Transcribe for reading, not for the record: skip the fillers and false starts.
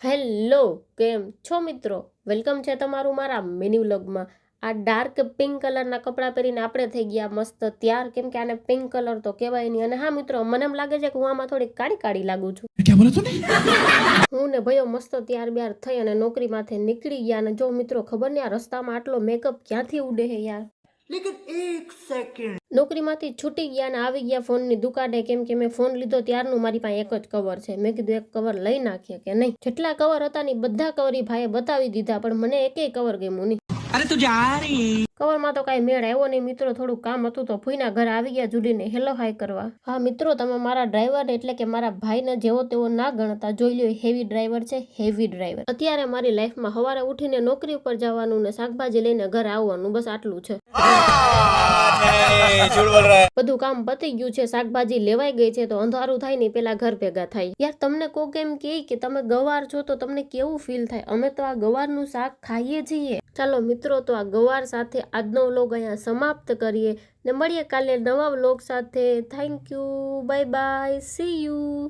Hello, કેમ છો મિત્રો? વેલકમ છે તમારું મારા મિની વ્લોગમાં. આ ડાર્ક પિંક કલરના કપડાં પહેરીને આપણે થઈ ગયા મસ્ત તૈયાર, કેમ કે આને પિંક કલર તો કહેવાય નહીં. અને હા મિત્રો, મને એમ લાગે છે કે હું આમાં થોડી કાળી કાળી લાગુ છું. હું ને ભાઈઓ મસ્ત તૈયાર બ્યાર થઈ અને નોકરીમાંથી નીકળી ગયા. અને જો મિત્રો, ખબર નહીં આ રસ્તામાં આટલો મેકઅપ ક્યાંથી ઉડે હે યાર. લેકિન એક સેકન્ડ નોકરીમાંથી છૂટી ગયા અને આવી ગયા ફોનની દુકાને, કેમ કે મેં ફોન લીધો ત્યારનું મારી પાસે એક જ કવર છે. મેં કીધું એક કવર લઈ નાખીએ કે નહીં. જેટલા કવર હતા ને બધા કવર ઈ ભાઈએ બતાવી દીધા, પણ મને એકેય કવર ગમ્યું નહીં. અરે તું જા રહી કવરમાં તો કાંઈ મેળ આવ્યો નહીં મિત્રો. થોડું કામ હતું તો ફૂઈના ઘરે આવી ગયા જુડીને હેલો હાય કરવા. હા મિત્રો, તમે મારા ડ્રાઈવર એટલે કે મારા ભાઈને જેવો તેવો ના ગણતા. જોઈ લ્યો, હેવી ડ્રાઈવર છે, હેવી ડ્રાઈવર. અત્યારે મારી લાઈફમાં સવારે ઉઠીને નોકરી ઉપર જવાનું ને શાકભાજી લઈને ઘરે આવવાનું, બસ આટલું છે. બધું કામ પતી ગયું છે, શાકભાજી લેવાઈ ગઈ છે, તો અંધારું થાય ને પેલા ઘર ભેગા થાય. યાર તમને કોક એમ કે તમે ગવાર છો તો તમને કેવું ફીલ થાય? અમે તો આ ગવારનું શાક ખાઈએ છીએ. ચાલો મિત્રો, તો આ ગવાર સાથે આજનો વ્લોગ અહીંયા સમાપ્ત કરીએ ને મળીએ કાલે નવા વ્લોગ સાથે. Thank you, bye bye, C you.